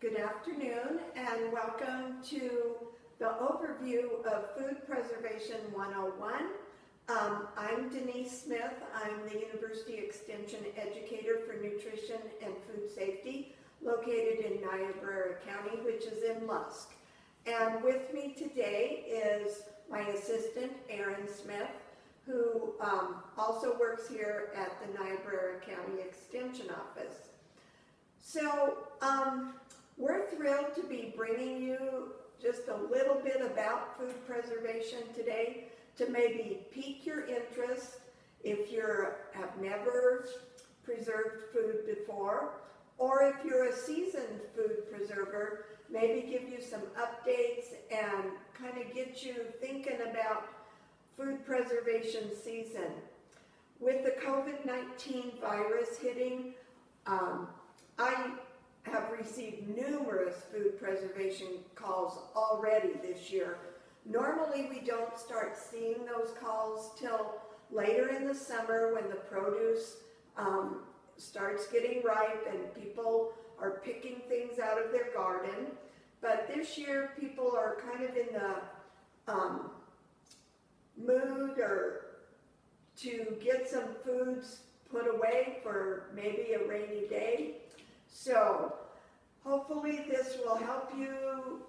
Good afternoon and welcome to the overview of Food Preservation 101. I'm Denise Smith. I'm the University Extension Educator for Nutrition and Food Safety located in Niobrara County, which is in Lusk. And with me today is my assistant, Erin Smith, who also works here at the Niobrara County Extension Office. So we're thrilled to be bringing you just a little bit about food preservation today to maybe pique your interest if you have never preserved food before, or if you're a seasoned food preserver, maybe give you some updates and kind of get you thinking about food preservation season. With the COVID-19 virus hitting, I have received numerous food preservation calls already this year. Normally we don't start seeing those calls till later in the summer when the produce starts getting ripe and people are picking things out of their garden. But this year people are kind of in the mood or to get some foods put away for maybe a rainy day. So hopefully this will help you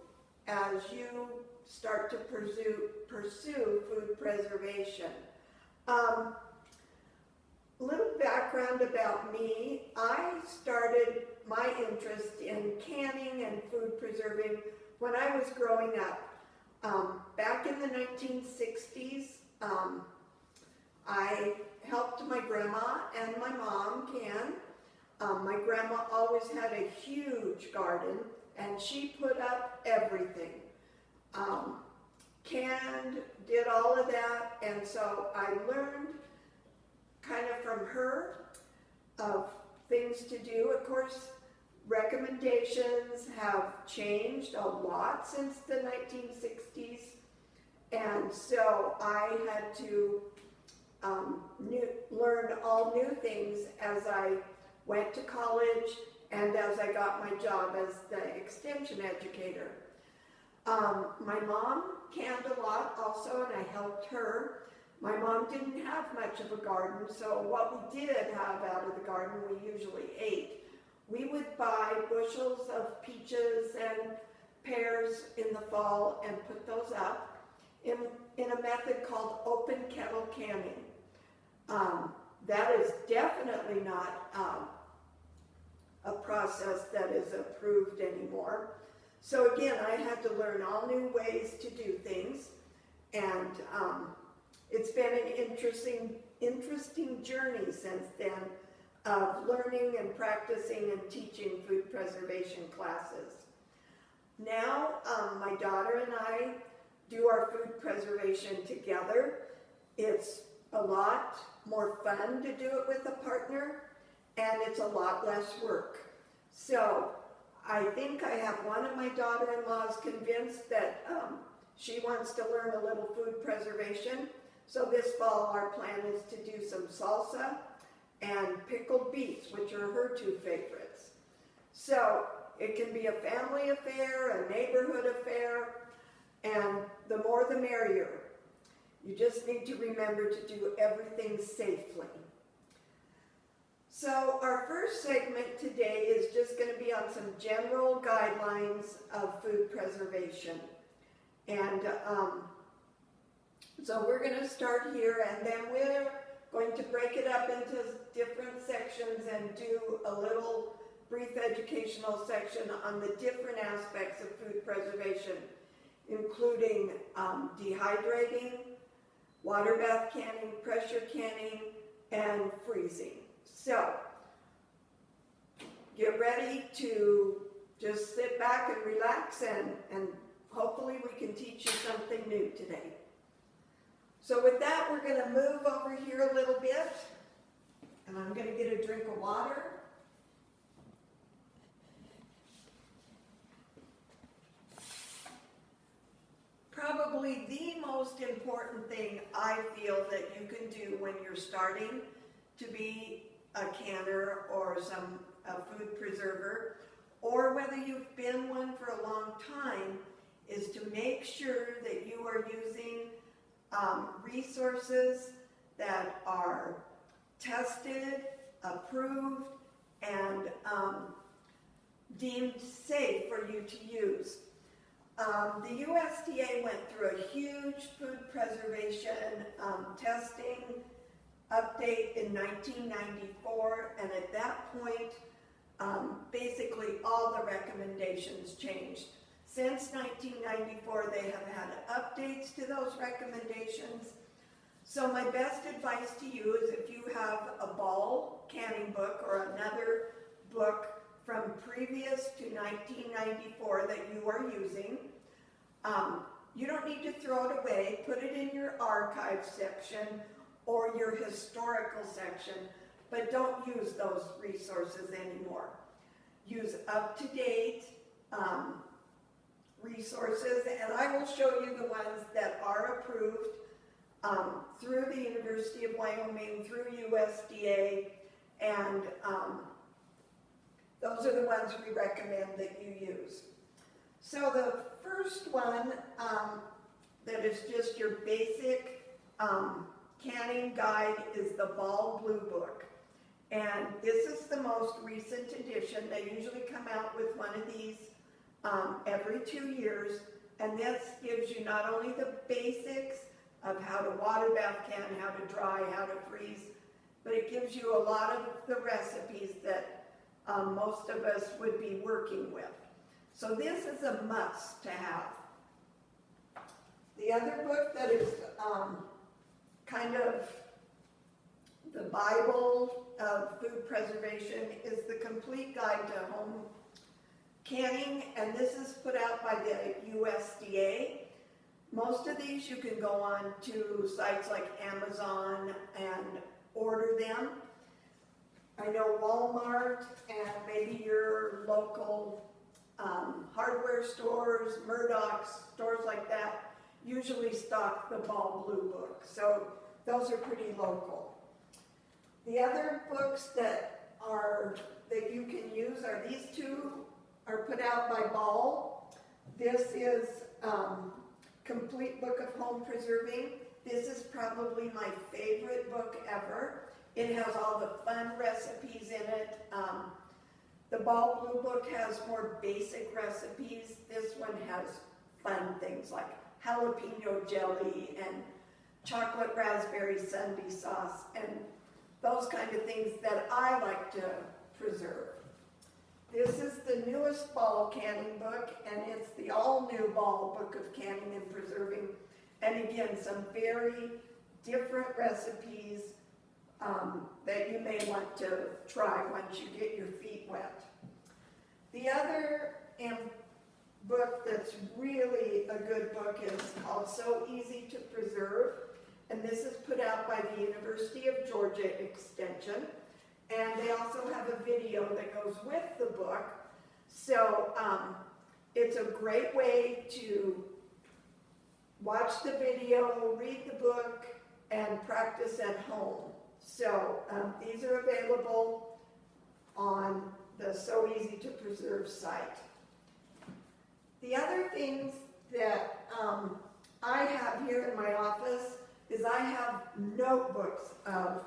as you start to pursue food preservation. Little background about me. I started my interest in canning and food preserving when I was growing up. Back in the 1960s, I helped my grandma and my mom can. My grandma always had a huge garden and she put up everything. Canned, did all of that, and so I learned kind of from her of things to do. Of course, recommendations have changed a lot since the 1960s, and so I had to learn all new things as I went to college and as I got my job as the extension educator. My mom canned a lot also, and I helped her. My mom didn't have much of a garden, so what we did have out of the garden we usually ate. We would buy bushels of peaches and pears in the fall and put those up in a method called open kettle canning. That is definitely not a process that is approved anymore. So again, I had to learn all new ways to do things, and it's been an interesting journey since then of learning and practicing and teaching food preservation classes. Now, my daughter and I do our food preservation together. It's a lot more fun to do it with a partner, and it's a lot less work. So I think I have one of my daughter-in-laws convinced that she wants to learn a little food preservation. So this fall our plan is to do some salsa and pickled beets, which are her two favorites. So it can be a family affair, a neighborhood affair, and the more the merrier. You just need to remember to do everything safely. So our first segment today is just going to be on some general guidelines of food preservation. And so we're going to start here, and then we're going to break it up into different sections and do a little brief educational section on the different aspects of food preservation, including dehydrating, water bath canning, pressure canning, and freezing. So, get ready to just sit back and relax, and hopefully we can teach you something new today. So with that, we're going to move over here a little bit, and I'm going to get a drink of water. Probably the most important thing I feel that you can do when you're starting to be a canner or a food preserver or whether you've been one for a long time, is to make sure that you are using resources that are tested, approved, and deemed safe for you to use. The USDA went through a huge food preservation testing update in 1994, and at that point, basically all the recommendations changed. Since 1994, they have had updates to those recommendations. So my best advice to you is if you have a Ball canning book or another book from previous to 1994 that you are using, you don't need to throw it away. Put it in your archive section or your historical section, but don't use those resources anymore. Use up-to-date resources, and I will show you the ones that are approved through the University of Wyoming, through USDA, and those are the ones we recommend that you use. So the first one that is just your basic canning guide is the Ball Blue Book. And this is the most recent edition. They usually come out with one of these every 2 years. And this gives you not only the basics of how to water bath can, how to dry, how to freeze, but it gives you a lot of the recipes that most of us would be working with. So this is a must to have. The other book that is kind of the Bible of food preservation is the Complete Guide to Home Canning, and this is put out by the USDA. Most of these you can go on to sites like Amazon and order them. I know Walmart and maybe your local hardware stores, Murdoch's, stores like that, usually stock the Ball Blue Book. So those are pretty local. The other books that you can use are these two are put out by Ball. This is Complete Book of Home Preserving. This is probably my favorite book ever. It has all the fun recipes in it. The Ball Blue Book has more basic recipes. This one has fun things like jalapeno jelly and chocolate raspberry sundae sauce and those kind of things that I like to preserve. This is the newest Ball canning book, and it's the all-new Ball Book of Canning and Preserving. And again, some very different recipes that you may want to try once you get your feet wet. The other book that's really a good book is called So Easy to Preserve, and this is put out by the University of Georgia Extension, and they also have a video that goes with the book. So it's a great way to watch the video, read the book, and practice at home. So these are available on the So Easy to Preserve site. The other things that I have here in my office is I have notebooks of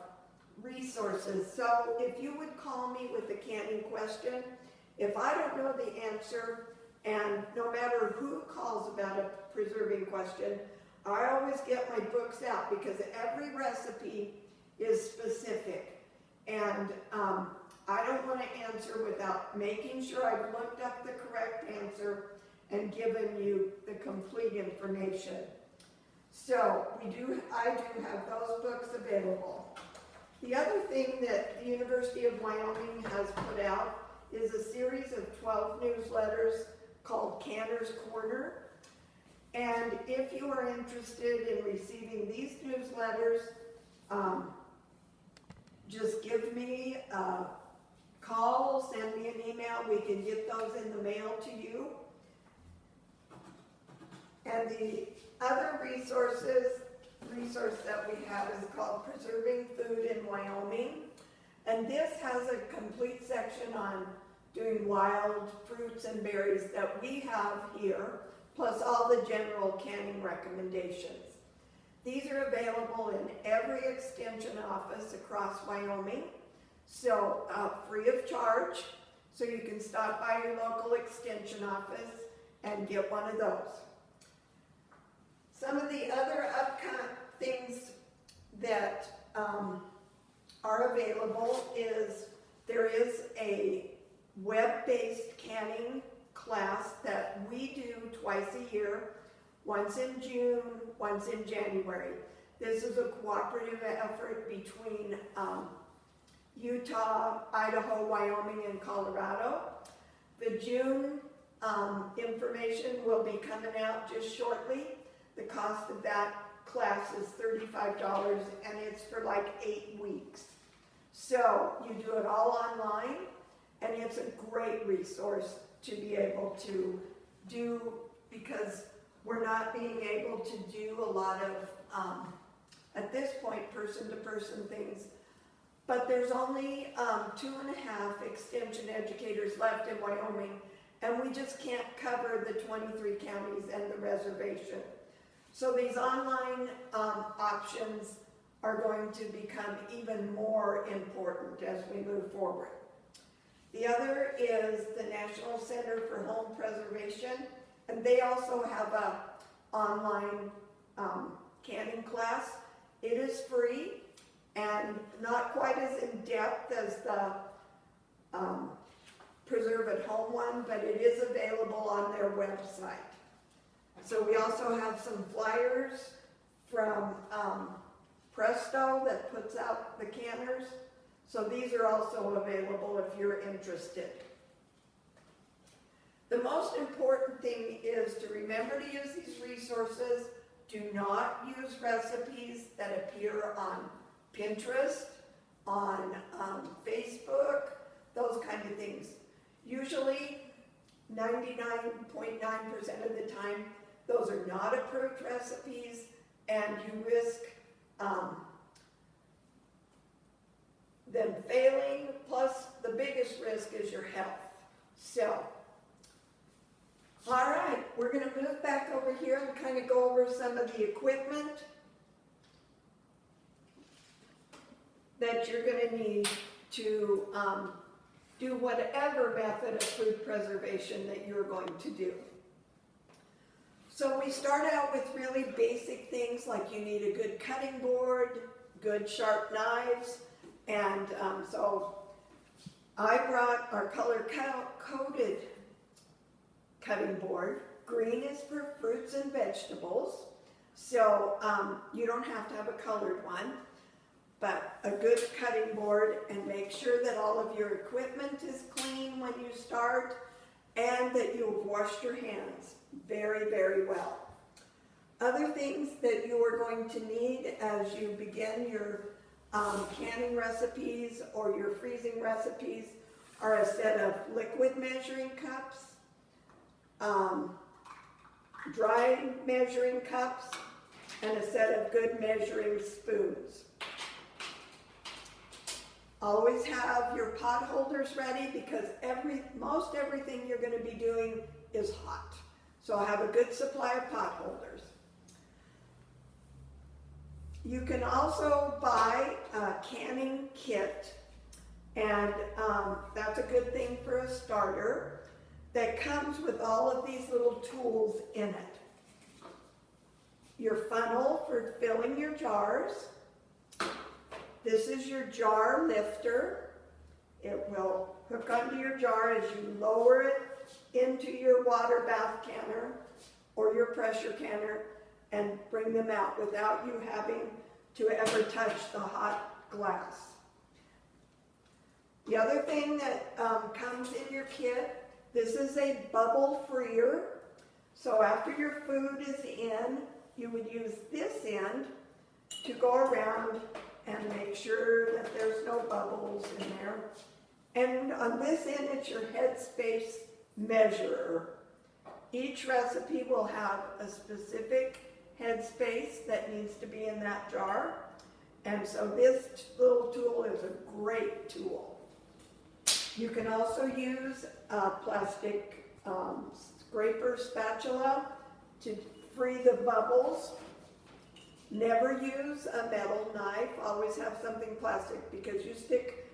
resources. So if you would call me with a canning question, if I don't know the answer, and no matter who calls about a preserving question, I always get my books out because every recipe is specific. And I don't want to answer without making sure I've looked up the correct answer and given you the complete information. So I do have those books available. The other thing that the University of Wyoming has put out is a series of 12 newsletters called Canner's Corner. And if you are interested in receiving these newsletters, just give me a call, send me an email, we can get those in the mail to you. And the other resource that we have is called Preserving Food in Wyoming. And this has a complete section on doing wild fruits and berries that we have here, plus all the general canning recommendations. These are available in every extension office across Wyoming, so free of charge, so you can stop by your local extension office and get one of those. Some of the other upcoming things that are available is there is a web-based canning class that we do twice a year, once in June, once in January. This is a cooperative effort between Utah, Idaho, Wyoming, and Colorado. The June information will be coming out just shortly. The cost of that class is $35 and it's for like 8 weeks. So you do it all online and it's a great resource to be able to do, because we're not being able to do a lot of, at this point, person-to-person things. But there's only 2.5 extension educators left in Wyoming, and we just can't cover the 23 counties and the reservation. So these online options are going to become even more important as we move forward. The other is the National Center for Home Preservation, and they also have a online canning class. It is free and not quite as in-depth as the Preserve at Home one, but it is available on their website. So we also have some flyers from Presto that puts out the canners. So these are also available if you're interested. The most important thing is to remember to use these resources. Do not use recipes that appear on Pinterest, on Facebook, those kind of things. Usually 99.9% of the time, those are not approved recipes, and you risk them failing, plus the biggest risk is your health. So, all right, we're going to move back over here and kind of go over some of the equipment that you're going to need to do whatever method of food preservation that you're going to do. So we start out with really basic things like you need a good cutting board, good sharp knives, and so I brought our color-coded cutting board. Green is for fruits and vegetables, so you don't have to have a colored one, but a good cutting board, and make sure that all of your equipment is clean when you start and that you've washed your hands very, very well. Other things that you are going to need as you begin your canning recipes or your freezing recipes are a set of liquid measuring cups, dry measuring cups, and a set of good measuring spoons. Always have your pot holders ready, because most everything you're going to be doing is hot. So have a good supply of pot holders. You can also buy a canning kit, and that's a good thing for a starter, that comes with all of these little tools in it. Your funnel for filling your jars. This is your jar lifter. It will hook onto your jar as you lower it into your water bath canner or your pressure canner and bring them out without you having to ever touch the hot glass. The other thing that comes in your kit, this is a bubble freer. So after your food is in, you would use this end to go around and make sure that there's no bubbles in there. And on this end, it's your headspace measurer. Each recipe will have a specific headspace that needs to be in that jar. And so this little tool is a great tool. You can also use a plastic scraper spatula to free the bubbles. Never use a metal knife. Always have something plastic, because you stick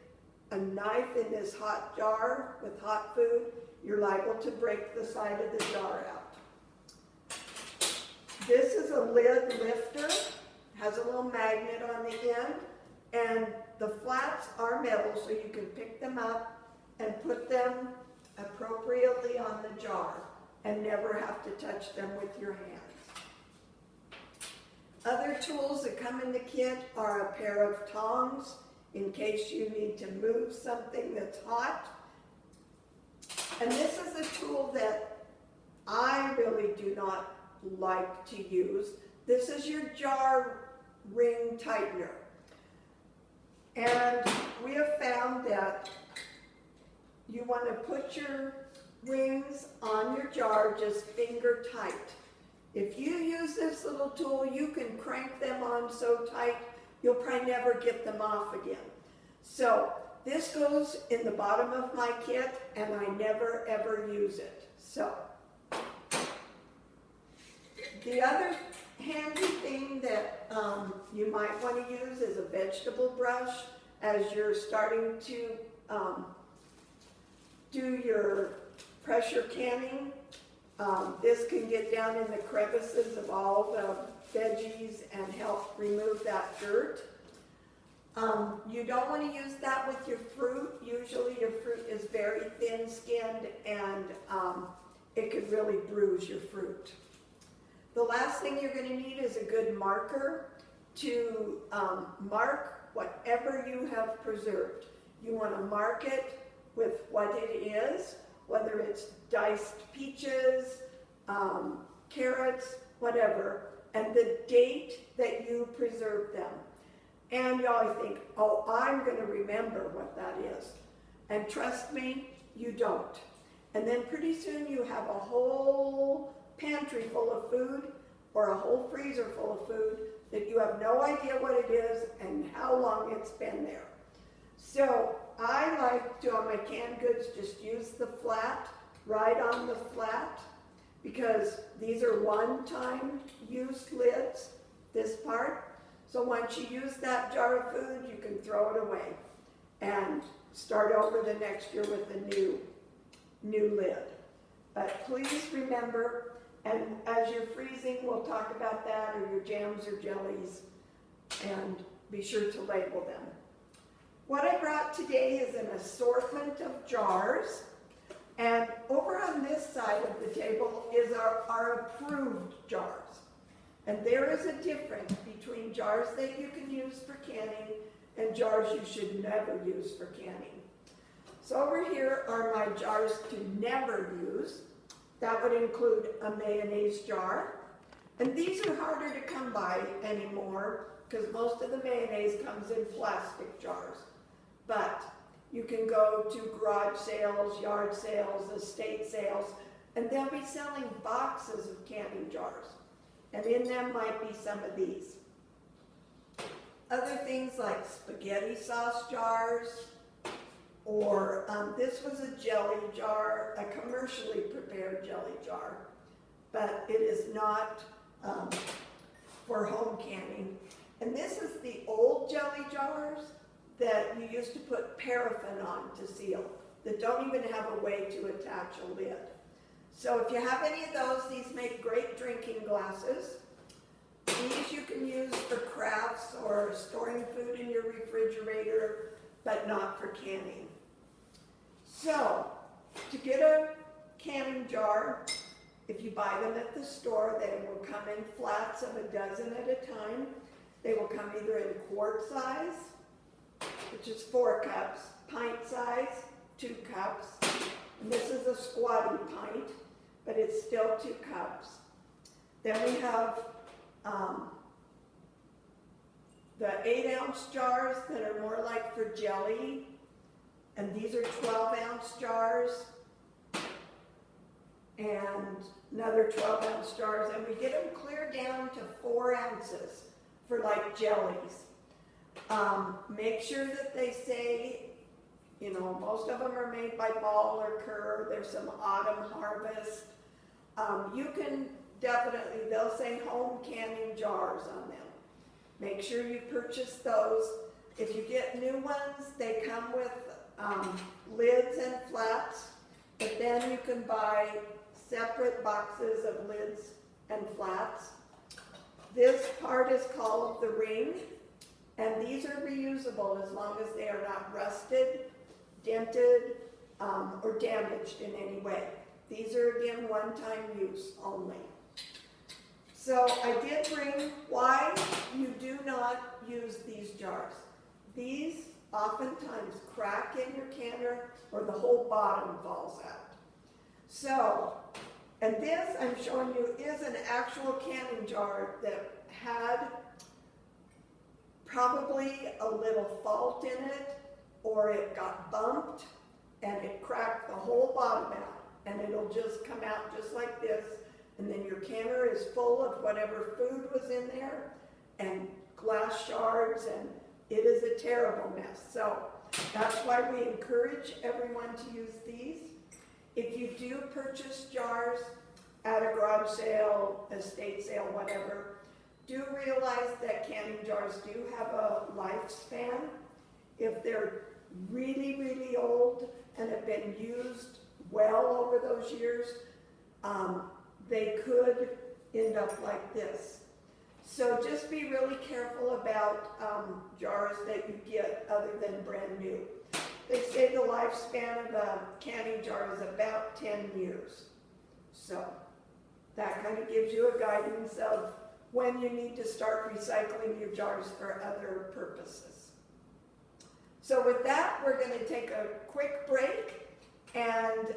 a knife in this hot jar with hot food, you're liable to break the side of the jar out. This is a lid lifter, has a little magnet on the end, and the flats are metal, so you can pick them up and put them appropriately on the jar and never have to touch them with your hands. Other tools that come in the kit are a pair of tongs in case you need to move something that's hot. And this is a tool that I really do not like to use. This is your jar ring tightener. And we have found that you want to put your rings on your jar just finger tight. If you use this little tool, you can crank them on so tight, you'll probably never get them off again. So this goes in the bottom of my kit, and I never ever use it. So the other handy thing that you might want to use is a vegetable brush as you're starting to do your pressure canning. This can get down in the crevices of all the veggies and help remove that dirt. You don't want to use that with your fruit. Usually your fruit is very thin-skinned, and it could really bruise your fruit. The last thing you're going to need is a good marker to mark whatever you have preserved. You want to mark it with what it is, whether it's diced peaches, carrots, whatever, and the date that you preserved them. And you always think, oh, I'm going to remember what that is. And trust me, you don't. And then pretty soon you have a whole pantry full of food or a whole freezer full of food that you have no idea what it is and how long it's been there. So I like to, on my canned goods, just use the flat, right on the flat, because these are one-time use lids, this part. So once you use that jar of food, you can throw it away and start over the next year with a new lid. But please remember, and as you're freezing, we'll talk about that, or your jams or jellies, and be sure to label them. What I brought today is an assortment of jars, and over on this side of the table is our approved jars. And there is a difference between jars that you can use for canning and jars you should never use for canning. So over here are my jars to never use. That would include a mayonnaise jar. And these are harder to come by anymore because most of the mayonnaise comes in plastic jars. But you can go to garage sales, yard sales, estate sales, and they'll be selling boxes of canning jars. And in them might be some of these. Other things like spaghetti sauce jars, or this was a jelly jar, a commercially prepared jelly jar, but it is not for home canning. And this is the old jelly jars that you used to put paraffin on to seal, that don't even have a way to attach a lid. So if you have any of those, these make great drinking glasses. These you can use for crafts or storing food in your refrigerator, but not for canning. So, to get a canning jar, if you buy them at the store, they will come in flats of a dozen at a time. They will come either in quart size, which is 4 cups, pint size, 2 cups, and this is a squatty pint, but it's still 2 cups. Then we have the 8-ounce jars that are more like for jelly, and these are 12-ounce jars, and another 12-ounce jars, and we get them clear down to 4 ounces for like jellies. Make sure that they say You know, most of them are made by Ball or Kerr. There's some Autumn Harvest. You can definitely, they'll say home canning jars on them. Make sure you purchase those. If you get new ones, they come with lids and flats, but then you can buy separate boxes of lids and flats. This part is called the ring, and these are reusable as long as they are not rusted, dented, or damaged in any way. These are, again, one-time use only. So I did bring why you do not use these jars. These oftentimes crack in your canner or the whole bottom falls out. So, and this I'm showing you is an actual canning jar that had probably a little fault in it, or it got bumped and it cracked the whole bottom out. And it'll just come out just like this, and then your canner is full of whatever food was in there, and glass shards, and it is a terrible mess. So that's why we encourage everyone to use these. If you do purchase jars at a garage sale, estate sale, whatever, do realize that canning jars do have a lifespan. If they're really, really old and have been used well over those years, they could end up like this. So just be really careful about jars that you get other than brand new. They say the lifespan of a canning jar is about 10 years. So that kind of gives you a guidance of when you need to start recycling your jars for other purposes. So with that, we're going to take a quick break and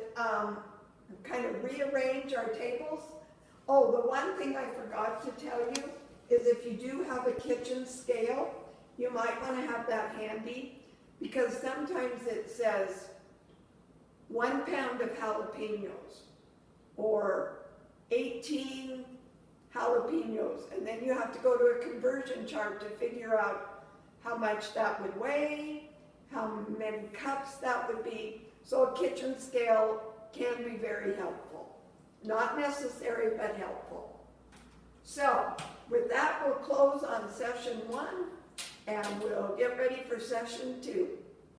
kind of rearrange our tables. Oh, the one thing I forgot to tell you is if you do have a kitchen scale, you might want to have that handy, because sometimes it says 1 pound of jalapenos or 18 jalapenos, and then you have to go to a conversion chart to figure out how much that would weigh, how many cups that would be. So a kitchen scale can be very helpful. Not necessary, but helpful. So with that, we'll close on session 1, and we'll get ready for session 2.